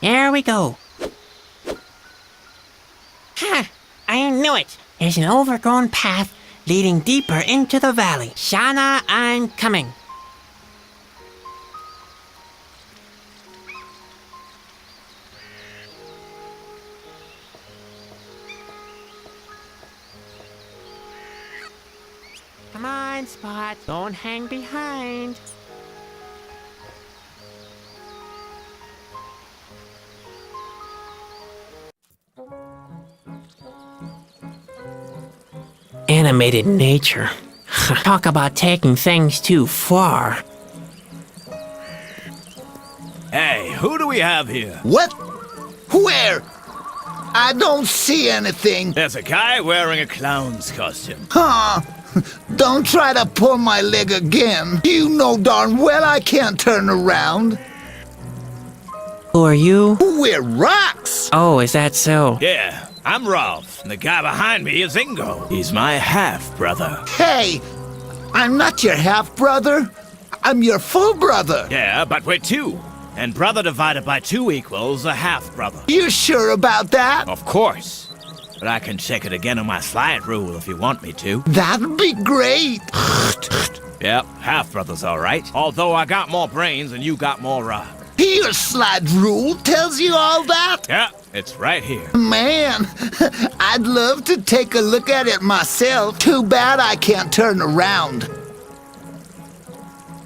Here we go. Ha! I knew it. There's an overgrown path leading deeper into the valley. Shauna, I'm coming. Come on, Spot. Don't hang behind. Animated nature. Talk about taking things too far. Hey, who do we have here? What? Where? I don't see anything. There's a guy wearing a clown's costume. Huh? Don't try to pull my leg again. You know darn well I can't turn around. Who are you? We're rocks. Oh, is that so? Yeah, I'm Ralph, and the guy behind me is Ingo. He's my half-brother. Hey, I'm not your half-brother. I'm your full brother. Yeah, but we're two. And brother divided by 2 equals a half-brother. You sure about that? Of course. But I can check it again on my slide rule if you want me to. That'd be great. Yep, half-brother's all right. Although I got more brains and you got more rock. Your slide rule tells you all that? Yeah, it's right here. Man, I'd love to take a look at it myself. Too bad I can't turn around.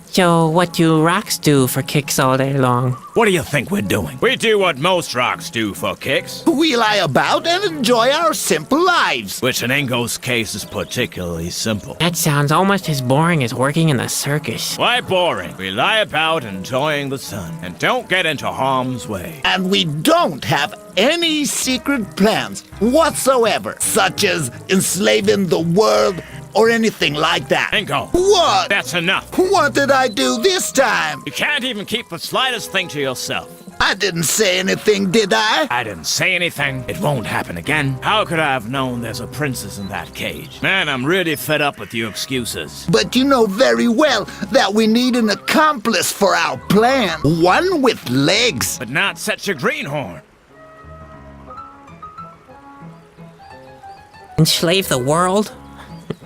So what do rocks do for kicks all day long? What do you think we're doing? We do what most rocks do for kicks. We lie about and enjoy our simple lives. Which in Ingo's case is particularly simple. That sounds almost as boring as working in the circus. Why boring? We lie about enjoying the sun and don't get into harm's way. And we don't have any secret plans whatsoever, such as enslaving the world or anything like that. Ingo. What? That's enough. What did I do this time? You can't even keep the slightest thing to yourself. I didn't say anything, did I? I didn't say anything. It won't happen again. How could I have known there's a princess in that cage? Man, I'm really fed up with your excuses. But you know very well that we need an accomplice for our plan. One with legs. But not such a greenhorn. Enslave the world?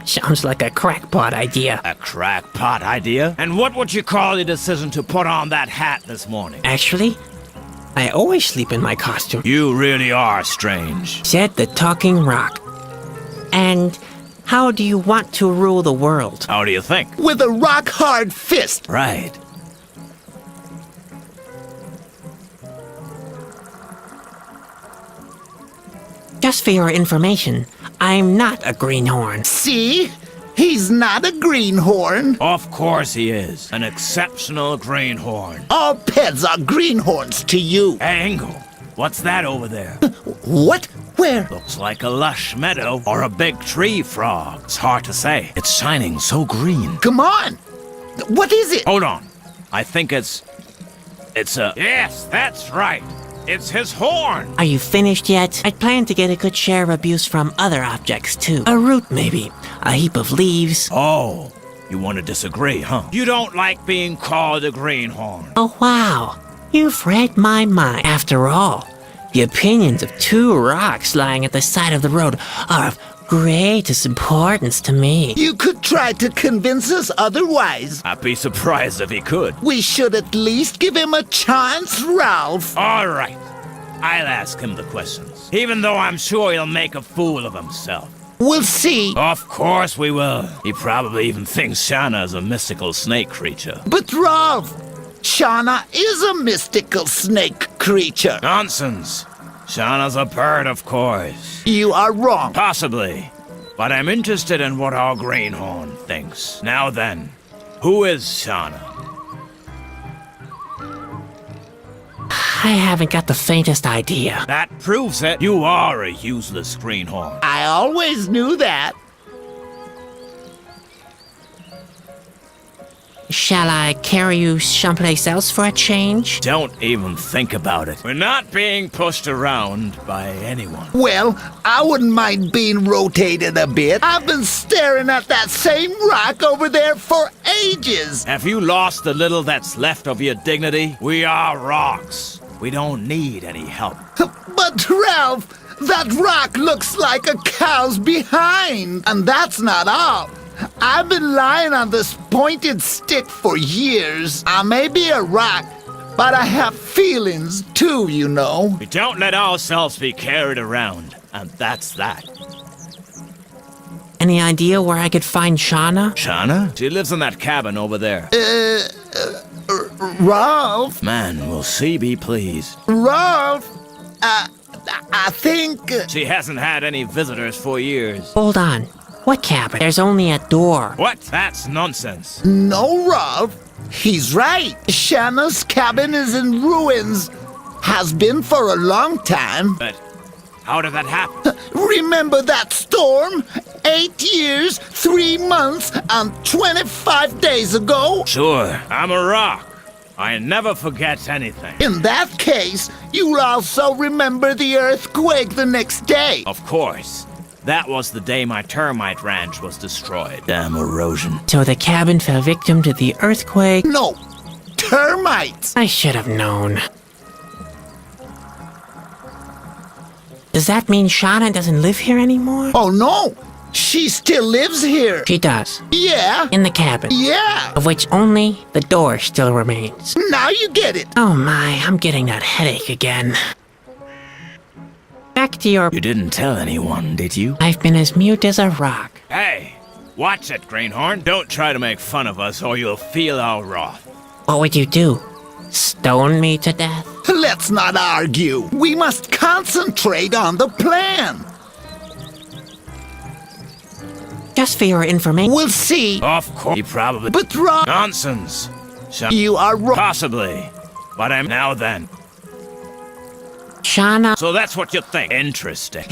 Sounds like a crackpot idea. A crackpot idea? And what would you call your decision to put on that hat this morning? Actually, I always sleep in my costume. You really are strange. Said the talking rock. And how do you want to rule the world? How do you think? With a rock-hard fist. Right. Just for your information, I'm not a greenhorn. See? He's not a greenhorn. Of course he is. An exceptional greenhorn. All pets are greenhorns to you. Hey, Ingo, what's that over there? What? Where? Looks like a lush meadow or a big tree frog. It's hard to say. It's shining so green. Come on. What is it? Hold on. I think it's a... Yes, that's right. It's his horn! Are you finished yet? I'd planned to get a good share of abuse from other objects, too. A root, maybe. A heap of leaves. Oh, you want to disagree, huh? You don't like being called a greenhorn. Oh, wow. You've read my mind. After all, the opinions of 2 rocks lying at the side of the road are of greatest importance to me. You could try to convince us otherwise. I'd be surprised if he could. We should at least give him a chance, Ralph. All right. I'll ask him the questions, even though I'm sure he'll make a fool of himself. We'll see. Of course we will. He probably even thinks Shauna is a mystical snake creature. But Ralph, Shauna is a mystical snake creature. Nonsense. Shauna's a bird, of course. You are wrong. Possibly. But I'm interested in what our greenhorn thinks. Now then, who is Shauna? I haven't got the faintest idea. That proves it. You are a useless greenhorn. I always knew that. Shall I carry you someplace else for a change? Don't even think about it. We're not being pushed around by anyone. Well, I wouldn't mind being rotated a bit. I've been staring at that same rock over there for ages. Have you lost the little that's left of your dignity? We are rocks. We don't need any help. But Ralph, that rock looks like a cow's behind. And that's not all. I've been lying on this pointed stick for years. I may be a rock, but I have feelings too, you know. We don't let ourselves be carried around, and that's that. Any idea where I could find Shauna? Shauna? She lives in that cabin over there. Ralph? Man, will she be pleased. Ralph? I think... She hasn't had any visitors for years. Hold on. What cabin? There's only a door. What? That's nonsense. No, Ralph. He's right. Shauna's cabin is in ruins. Has been for a long time. But how did that happen? Remember that storm? 8 years, 3 months, and 25 days ago? Sure, I'm a rock. I never forget anything. In that case, you'll also remember the earthquake the next day. Of course. That was the day my termite ranch was destroyed. Damn erosion. So the cabin fell victim to the earthquake? No, termites. I should have known. Does that mean Shauna doesn't live here anymore? Oh no, she still lives here. She does. Yeah, In the cabin. yeah. Of which only the door still remains. Now you get it. Oh my, I'm getting that headache again. Back to your... You didn't tell anyone, did you? I've been as mute as a rock. Hey, watch it, Greenhorn. Don't try to make fun of us or you'll feel our wrath. What would you do? Stone me to death? Let's not argue. We must concentrate on the plan. Just for your information. We'll see. Of course, you probably... But Rob, Nonsense. you are wrong. Possibly. But I'm now then. Shauna... So that's what you think. Interesting.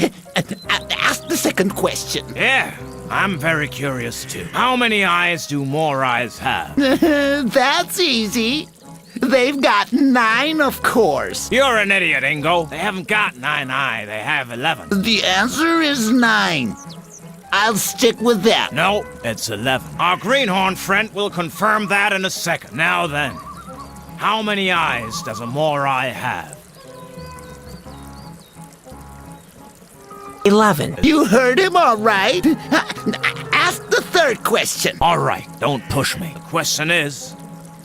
Ask the second question. Yeah, I'm very curious too. How many eyes do more eyes have? That's easy. They've got 9, of course. You're an idiot, Ingo. They haven't got 9 eyes, they have 11. The answer is 9. I'll stick with that. No, it's 11. Our greenhorn friend will confirm that in a second. Now then, how many eyes does a more eye have? 11. You heard him all right. Ask the third question. All right, don't push me. The question is,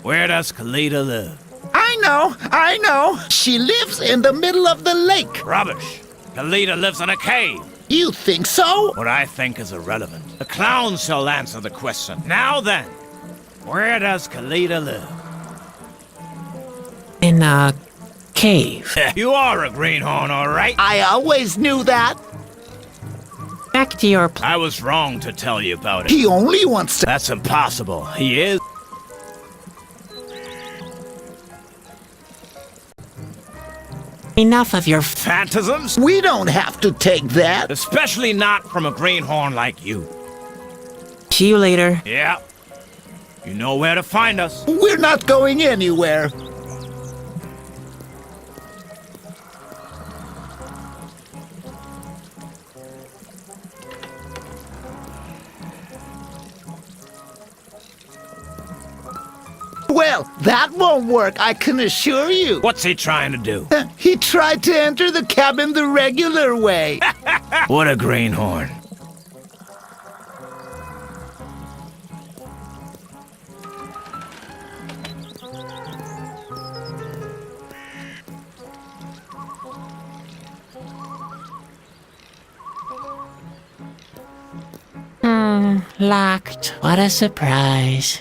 where does Kalita live? I know. She lives in the middle of the lake. Rubbish. Kalita lives in a cave. You think so? What I think is irrelevant. The clown shall answer the question. Now then, where does Kalita live? In a cave. You are a greenhorn, all right? I always knew that. Back to your... I was wrong to tell you about it. He only wants to... That's impossible. He is. Enough of your... Phantasms? We don't have to take that. Especially not from a greenhorn like you. See you later. Yeah. You know where to find us. We're not going anywhere. Well, that won't work, I can assure you. What's he trying to do? He tried to enter the cabin the regular way. What a greenhorn. Locked. What a surprise.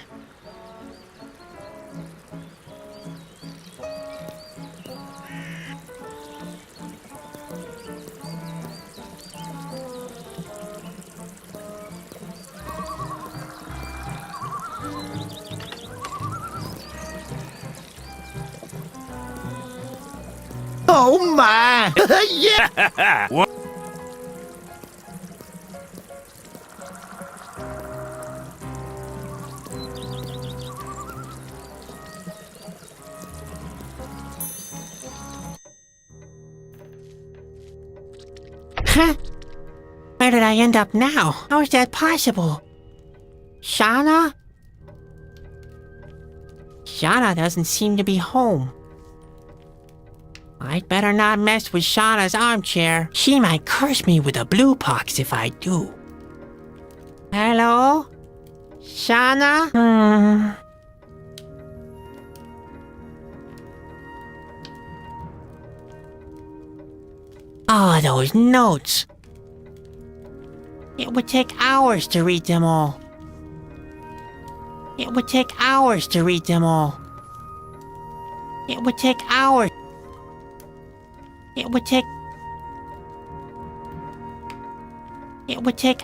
Oh my! Yeah! What? Huh? Where did I end up now? How is that possible? Shauna? Shauna doesn't seem to be home. I'd better not mess with Shauna's armchair. She might curse me with a blue pox if I do. Hello? Shauna? Oh, those notes. It would take hours to read them all. It would take hours to read them all. It would take hours. It would take... It would take...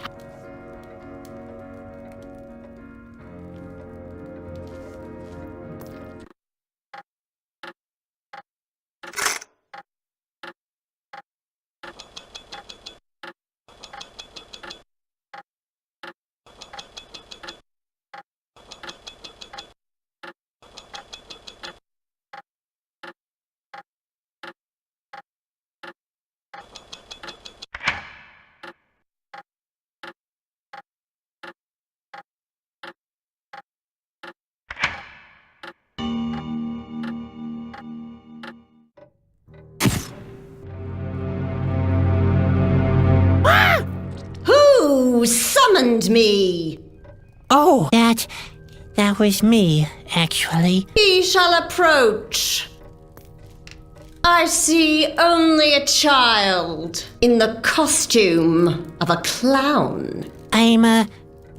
Who summoned me? Oh, that was me, actually. He shall approach. I see only a child in the costume of a clown. I'm a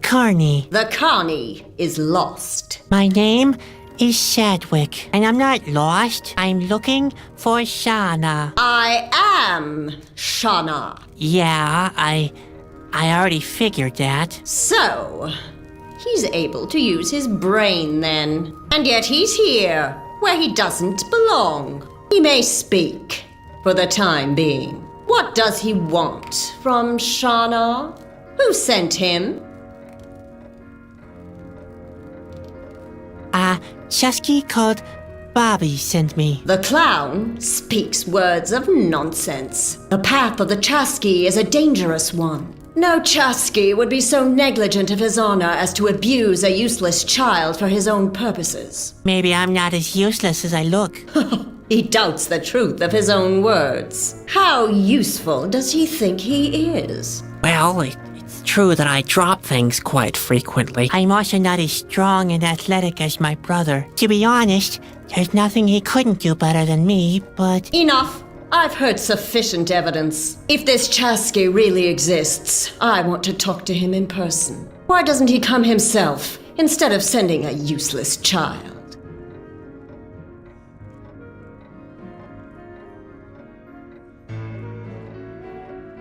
carny. The carny is lost. My name is Shadwick, and I'm not lost. I'm looking for Shauna. I am Shauna. Yeah, I already figured that. So, he's able to use his brain then. And yet he's here, where he doesn't belong. He may speak, for the time being. What does he want from Shauna? Who sent him? Chusky called Bobby sent me. The clown speaks words of nonsense. The path of the Chusky is a dangerous one. No Chusky would be so negligent of his honor as to abuse a useless child for his own purposes. Maybe I'm not as useless as I look. He doubts the truth of his own words. How useful does he think he is? Well, it's true that I drop things quite frequently. I'm also not as strong and athletic as my brother. To be honest, there's nothing he couldn't do better than me, but... Enough! I've heard sufficient evidence. If this Chusky really exists, I want to talk to him in person. Why doesn't he come himself, instead of sending a useless child?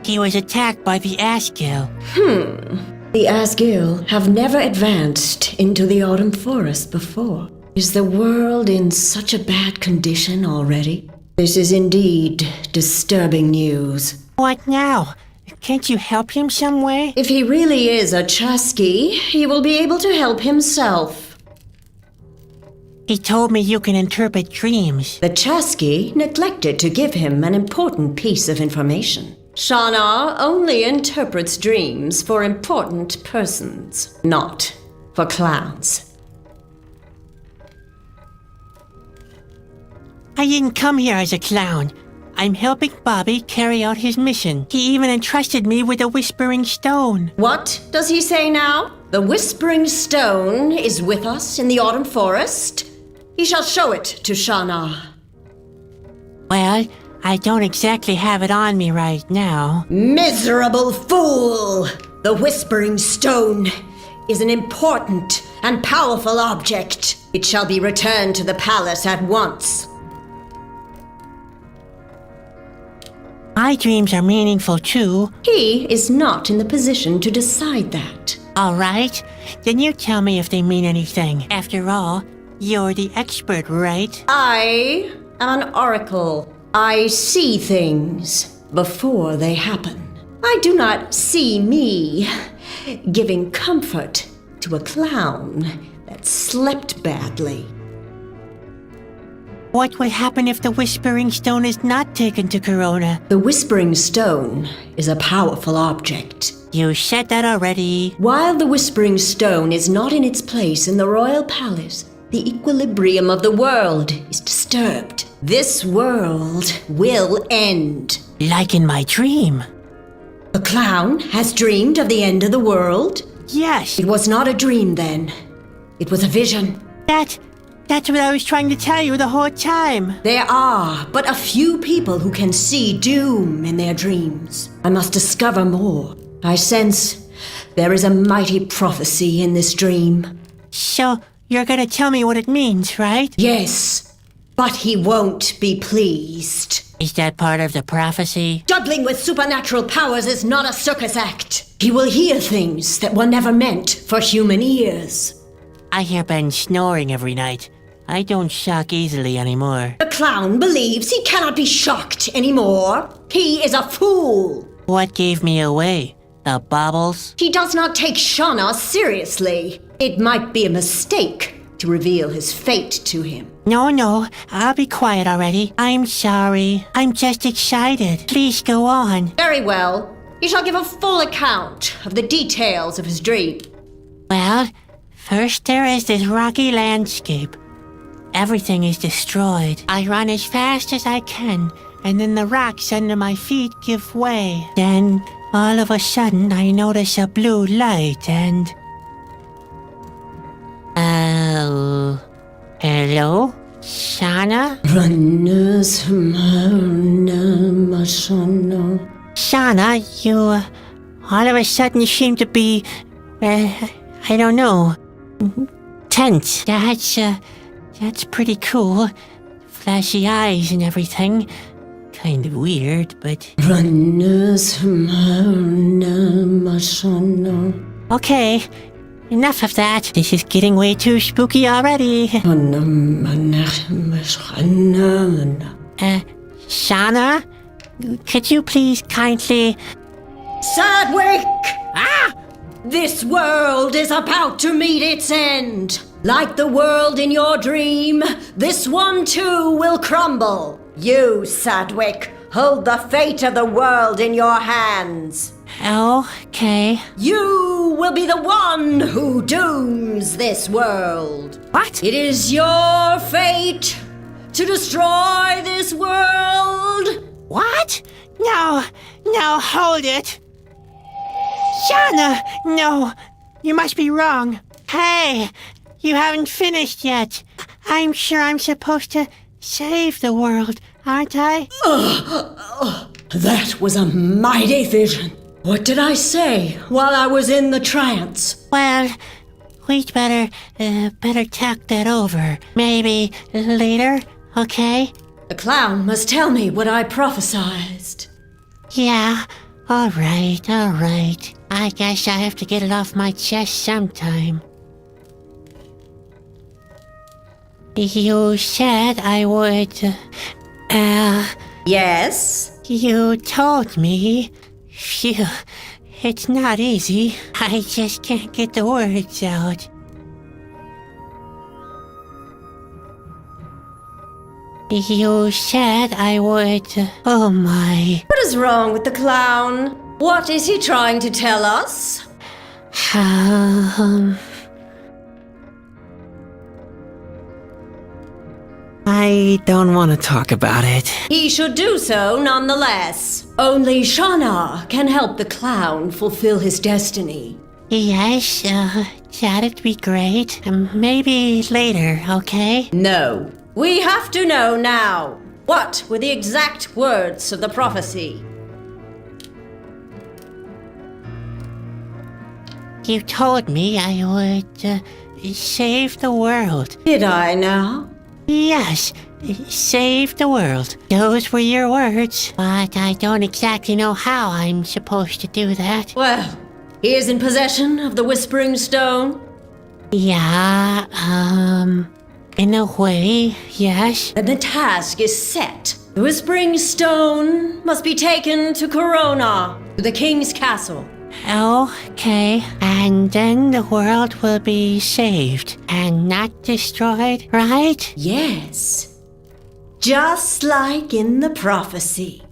He was attacked by the Asgill. The Asgill have never advanced into the autumn forest before. Is the world in such a bad condition already? This is indeed disturbing news. What now? Can't you help him some way? If he really is a Chusky, he will be able to help himself. He told me you can interpret dreams. The Chusky neglected to give him an important piece of information. Shauna only interprets dreams for important persons, not for clowns. I didn't come here as a clown. I'm helping Bobby carry out his mission. He even entrusted me with a whispering stone. What does he say now? The Whispering Stone is with us in the autumn forest? He shall show it to Shauna. Well, I don't exactly have it on me right now. Miserable fool! The Whispering Stone is an important and powerful object. It shall be returned to the palace at once. My dreams are meaningful too. He is not in the position to decide that. All right, then you tell me if they mean anything. After all, you're the expert, right? I am an oracle. I see things before they happen. I do not see me giving comfort to a clown that slept badly. What will happen if the Whispering Stone is not taken to Corona? The Whispering Stone is a powerful object. You said that already. While the Whispering Stone is not in its place in the royal palace, the equilibrium of the world is disturbed. This world will end. Like in my dream. The clown has dreamed of the end of the world? Yes, It was not a dream then. It was a vision. that's what I was trying to tell you the whole time. There are but a few people who can see doom in their dreams. I must discover more. I sense there is a mighty prophecy in this dream. So, you're gonna tell me what it means, right? Yes, but he won't be pleased. Is that part of the prophecy? Juggling with supernatural powers is not a circus act. He will hear things that were never meant for human ears. I hear Ben snoring every night. I don't shock easily anymore. The clown believes he cannot be shocked anymore. He is a fool. What gave me away? The baubles? He does not take Shauna seriously. It might be a mistake to reveal his fate to him. No, I'll be quiet already. I'm sorry. I'm just excited. Please go on. Very well. He shall give a full account of the details of his dream. Well, first there is this rocky landscape. Everything is destroyed. I run as fast as I can, and then the rocks under my feet give way. Then, all of a sudden, I notice a blue light and... Oh... Hello? Shauna? Shauna, you, all of a sudden seem to be, I don't know, tense. That's pretty cool. Flashy eyes and everything. Kind of weird, but... Okay, enough of that. This is getting way too spooky already. Shauna? Could you please kindly... Sadwick! This world is about to meet its end. Like the world in your dream, this one too will crumble. You, Sadwick, hold the fate of the world in your hands. Okay. You will be the one who dooms this world. What? It is your fate to destroy this world. What? No, hold it. Shauna, no, you must be wrong. Hey, you haven't finished yet. I'm sure I'm supposed to save the world, aren't I? That was a mighty vision. What did I say while I was in the trance? Well, we'd better talk that over. Maybe later, okay? The clown must tell me what I prophesized. Yeah, all right. I guess I have to get it off my chest sometime. You said I would, Yes? You told me. Phew, it's not easy. I just can't get the words out. You said I would... Oh my... What is wrong with the clown? What is he trying to tell us? I don't want to talk about it. He should do so nonetheless. Only Shauna can help the clown fulfill his destiny. Yes, that'd be great. Maybe later, okay? No. We have to know now. What were the exact words of the prophecy? You told me I would, save the world. Did I now? Yes, save the world. Those were your words, but I don't exactly know how I'm supposed to do that. Well, he is in possession of the Whispering Stone. Yeah, in a way, yes. Then the task is set. The Whispering Stone must be taken to Corona, to the king's castle. Okay, and then the world will be saved and not destroyed, right? Yes. Just like in the prophecy.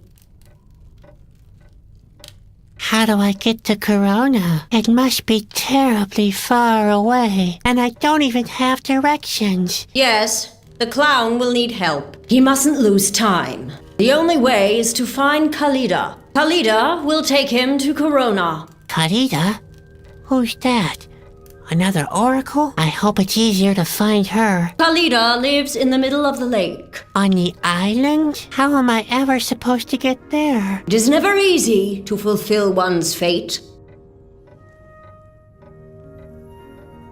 How do I get to Corona? It must be terribly far away, and I don't even have directions. Yes, The clown will need help. He mustn't lose time. The only way is to find Khalida. Khalida will take him to Corona. Khalida? Who's that? Another oracle? I hope it's easier to find her. Khalida lives in the middle of the lake. On the island? How am I ever supposed to get there? It is never easy to fulfill one's fate.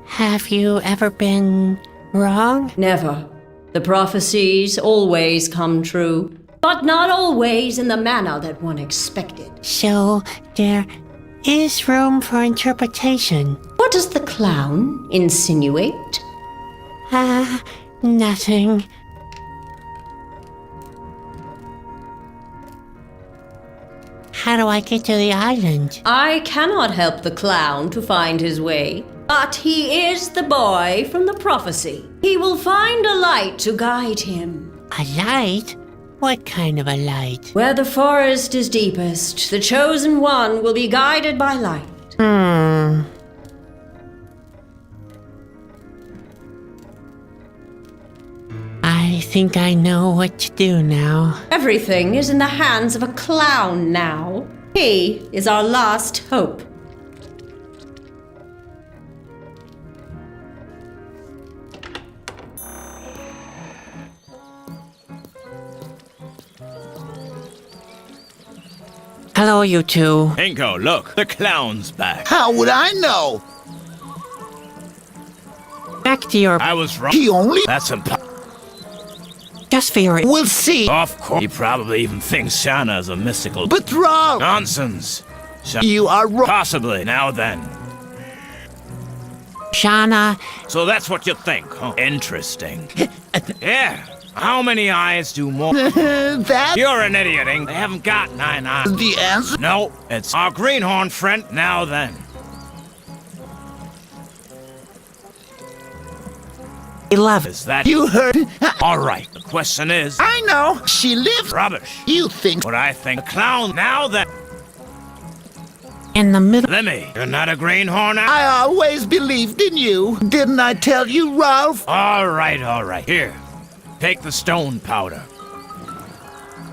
Have you ever been wrong? Never. The prophecies always come true, but not always in the manner that one expected. So, there is room for interpretation. What does the clown insinuate? Nothing. How do I get to the island? I cannot help the clown to find his way, but he is the boy from the prophecy. He will find a light to guide him. A light? What kind of a light? Where the forest is deepest, the chosen one will be guided by light. I think I know what to do now. Everything is in the hands of a clown now. He is our last hope. Hello, you two. Ingo, look, the clown's back. How would I know? Back to your... I was wrong. He only... That's impossible. Just for your... We'll see. Of course. He probably even thinks Shana is a mystical... But Ralph, Nonsense. you are wrong. Possibly. Now then. Shana... So that's what you think, huh? Interesting. Yeah. How many eyes do more... That... You're an idiot, Ing. They haven't got 9 eyes. The answer... No, it's our greenhorn friend. Now then. Is that... You heard... All right. The question is... I know. She lives... Rubbish. You think... What I think. The clown. Now then. In the middle... Lemmy, you're not a greenhorn now? I always believed in you. Didn't I tell you, Ralph? All right, all right. Here. Take the stone powder.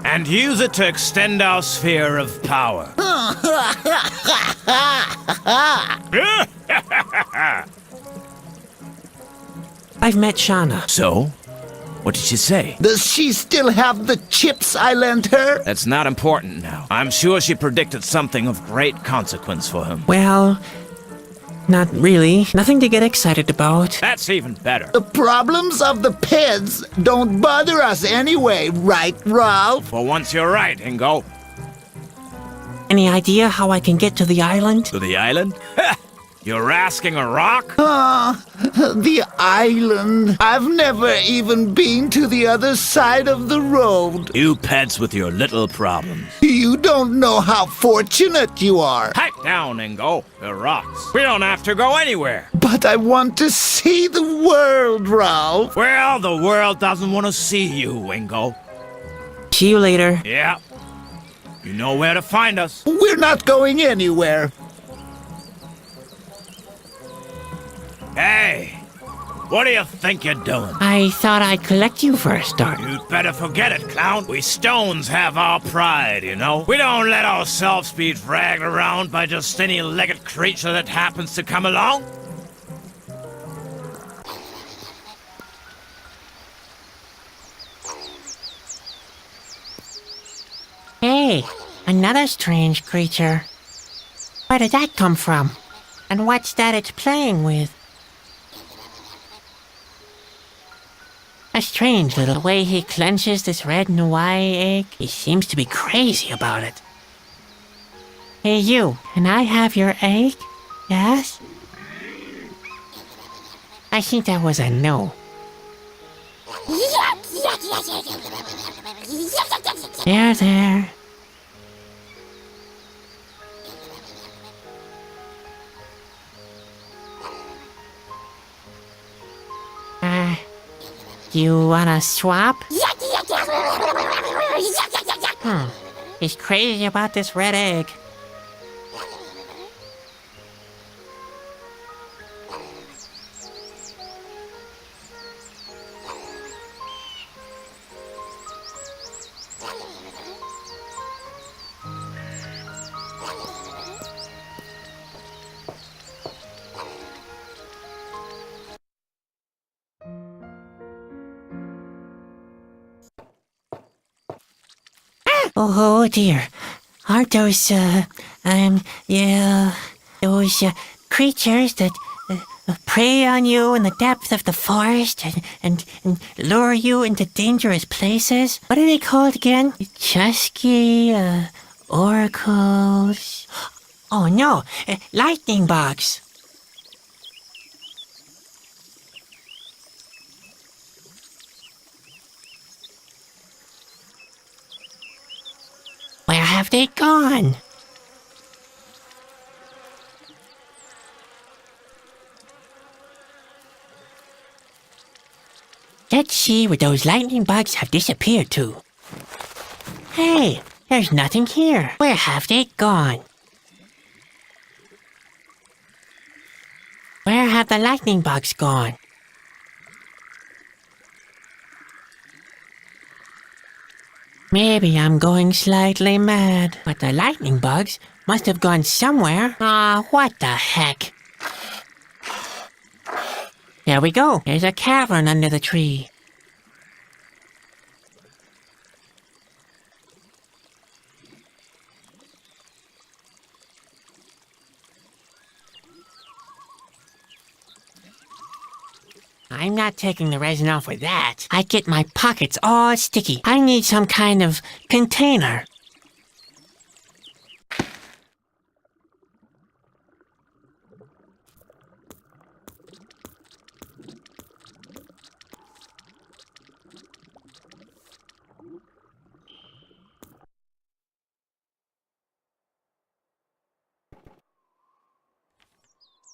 And use it to extend our sphere of power. I've met Shana. So? What did she say? Does she still have the chips I lent her? That's not important now. I'm sure she predicted something of great consequence for him. Well... Not really. Nothing to get excited about. That's even better. The problems of the peds don't bother us anyway, right, Ralph? For once you're right, Ingo. Any idea how I can get to the island? To the island? You're asking a rock? The island. I've never even been to the other side of the road. You pets with your little problems. You don't know how fortunate you are. Pipe down, Ingo. They're rocks. We don't have to go anywhere. But I want to see the world, Ralph. Well, the world doesn't want to see you, Ingo. See you later. Yeah. You know where to find us. We're not going anywhere. Hey, what do you think you're doing? I thought I'd collect you for a start. You'd better forget it, clown. We stones have our pride, you know? We don't let ourselves be dragged around by just any legged creature that happens to come along. Hey, another strange creature. Where did that come from? And what's that it's playing with? A strange little way he clenches this red Hawaii egg. He seems to be crazy about it. Hey you, can I have your egg? Yes? I think that was a no. There. You wanna swap? He's crazy about this red egg. Oh dear. Aren't those, those creatures that prey on you in the depth of the forest and lure you into dangerous places? What are they called again? Chusky, oracles. Oh no, lightning bugs. Where have they gone? Let's see where those lightning bugs have disappeared to. Hey, there's nothing here. Where have they gone? Where have the lightning bugs gone? Maybe I'm going slightly mad, but the lightning bugs must have gone somewhere. What the heck? There we go. There's a cavern under the tree. I'm not taking the resin off with that. I get my pockets all sticky. I need some kind of container.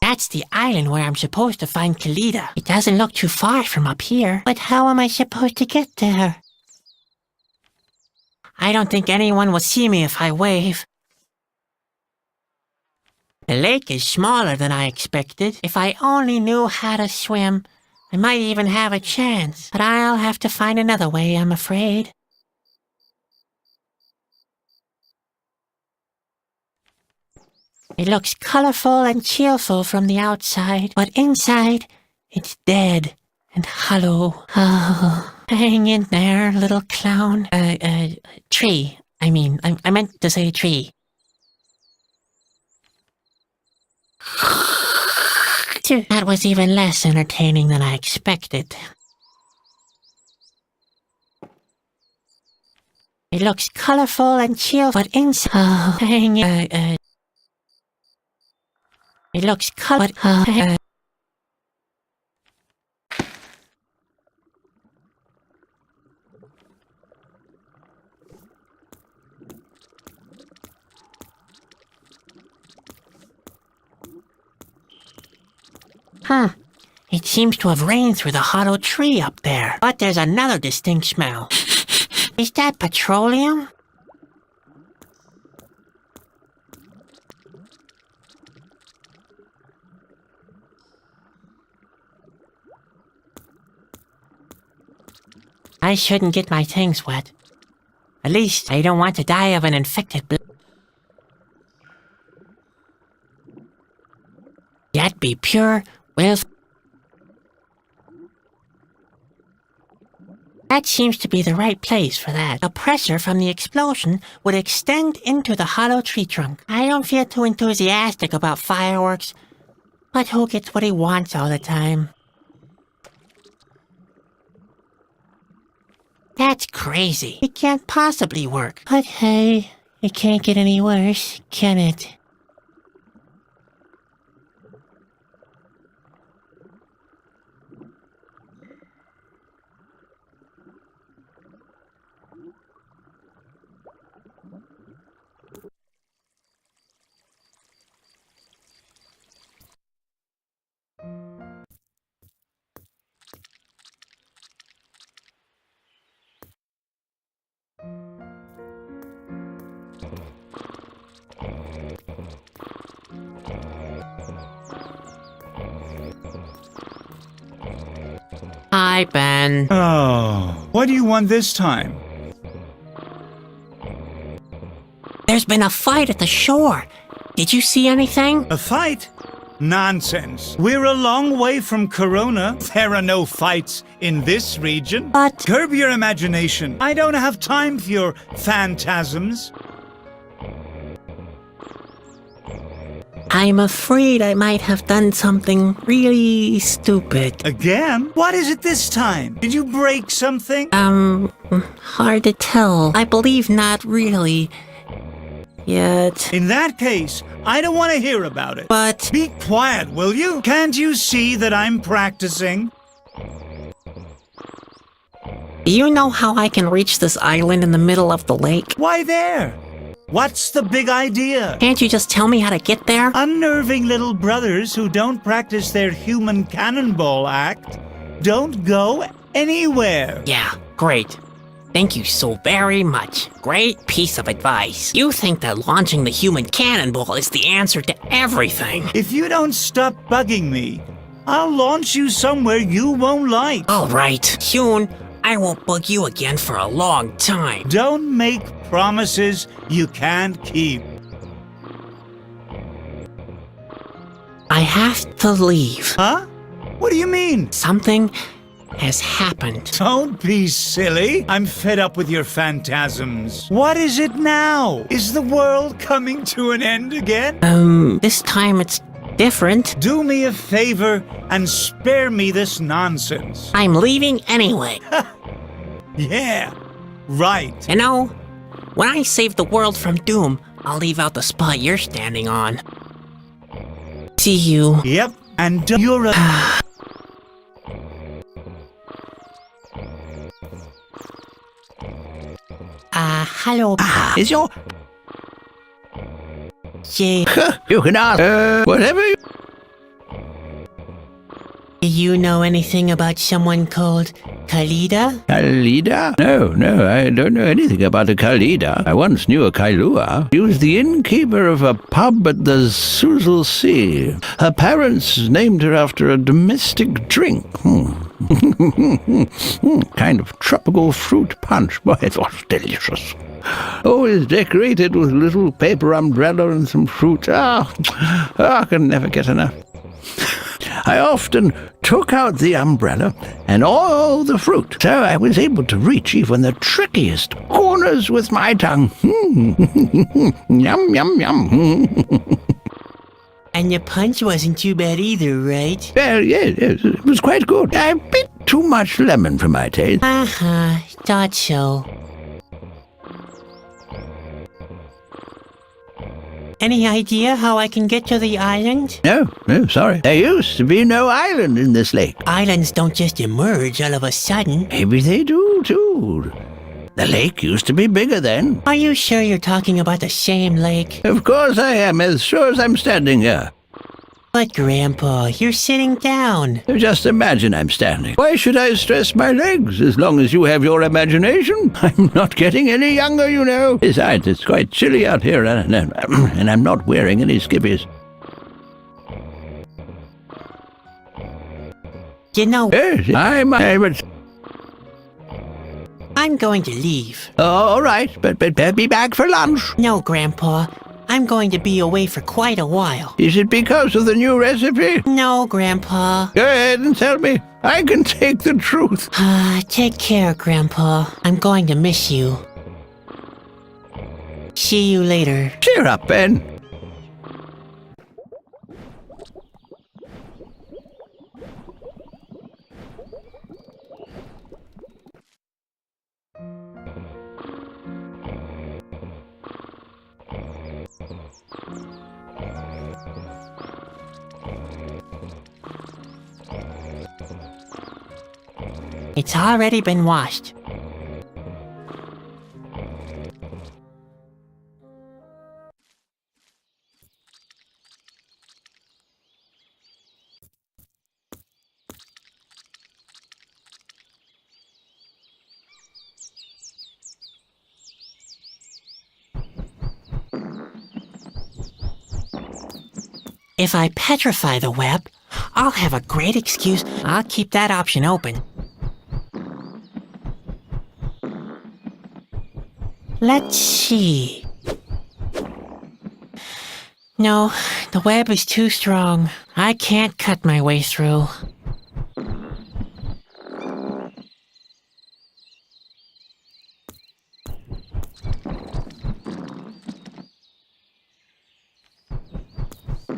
That's the island where I'm supposed to find Kalita. It doesn't look too far from up here. But how am I supposed to get there? I don't think anyone will see me if I wave. The lake is smaller than I expected. If I only knew how to swim, I might even have a chance. But I'll have to find another way, I'm afraid. It looks colorful and cheerful from the outside, but inside, it's dead and hollow. Oh, hang in there, little clown. Tree. I meant to say tree. That was even less entertaining than I expected. It looks colorful and cheerful, but inside, oh, hang in, it looks colorful. It seems to have rained through the hollow tree up there. But there's another distinct smell. Is that petroleum? I shouldn't get my things wet. At least, I don't want to die of an infected blood. Yet be pure, will. That seems to be the right place for that. The pressure from the explosion would extend into the hollow tree trunk. I don't feel too enthusiastic about fireworks, but who gets what he wants all the time? That's crazy. It can't possibly work. But hey, it can't get any worse, can it? Hi, Ben. Oh, what do you want this time? There's been a fight at the shore. Did you see anything? A fight? Nonsense. We're a long way from Corona. There are no fights in this region. But Curb your imagination. I don't have time for your phantasms. I'm afraid I might have done something really stupid. Again? What is it this time? Did you break something? Hard to tell. I believe not really. Yet. In that case, I don't want to hear about it. But Be quiet, will you? Can't you see that I'm practicing? do you know how I can reach this island in the middle of the lake? Why there? What's the big idea? Can't you just tell me how to get there? Unnerving little brothers who don't practice their human cannonball act don't go anywhere. Yeah, great. Thank you so very much. Great piece of advice. You think that launching the human cannonball is the answer to everything. If you don't stop bugging me, I'll launch you somewhere you won't like. All right, soon I won't bug you again for a long time. Don't make promises you can't keep. I have to leave. Huh? What do you mean? Something has happened. Don't be silly. I'm fed up with your phantasms. What is it now? Is the world coming to an end again? This time it's different. Do me a favor and spare me this nonsense. I'm leaving anyway. Yeah, right. You know, when I save the world from doom, I'll leave out the spot you're standing on. See you. Yep, and you're a... Hello. Is your... Yeah. You can ask, whatever you... Do you know anything about someone called Khalida? Khalida? No, I don't know anything about a Khalida. I once knew a Kailua. She was the innkeeper of a pub at the Suzel Sea. Her parents named her after a domestic drink. Kind of tropical fruit punch. Boy, it was delicious. Always decorated with a little paper umbrella and some fruit. I can never get enough. I often took out the umbrella and all the fruit, so I was able to reach even the trickiest corners with my tongue. Yum, yum, yum. And your punch wasn't too bad either, right? Well, yes, it was quite good. A bit too much lemon for my taste. Thought so. Any idea how I can get to the island? No, sorry. There used to be no island in this lake. Islands don't just emerge all of a sudden. Maybe they do, too. The lake used to be bigger then. Are you sure you're talking about the same lake? Of course I am, as sure as I'm standing here. But, Grandpa, you're sitting down. Just imagine I'm standing. Why should I stress my legs, as long as you have your imagination? I'm not getting any younger, you know. Besides, it's quite chilly out here, and I'm not wearing any skivvies. You know, Yes, I'm going to leave. all right, but be back for lunch. No, Grandpa. I'm going to be away for quite a while. Is it because of the new recipe? No, Grandpa. Go ahead and tell me. I can take the truth. Take care, Grandpa. I'm going to miss you. See you later. Cheer up, Ben. It's already been washed. If I petrify the web, I'll have a great excuse. I'll keep that option open. Let's see. No, the web is too strong. I can't cut my way through.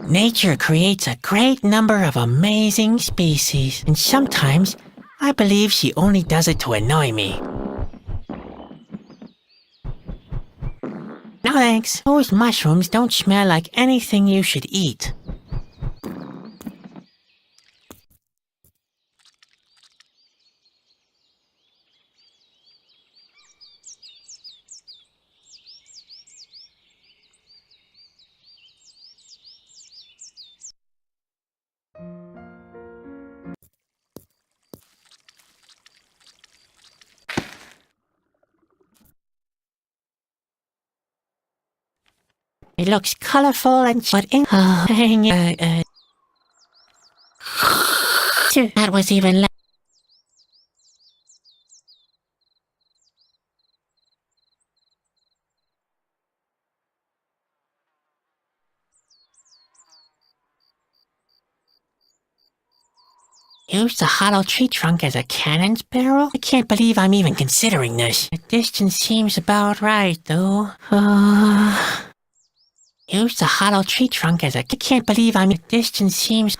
Nature creates a great number of amazing species, and sometimes I believe she only does it to annoy me. No thanks. Those mushrooms don't smell like anything you should eat. It looks colorful and but in that was even less. Use the hollow tree trunk as a cannon's barrel? I can't believe I'm even considering this. The distance seems about right, though. Use the hollow tree trunk as a... I can't believe I'm... The distance seems...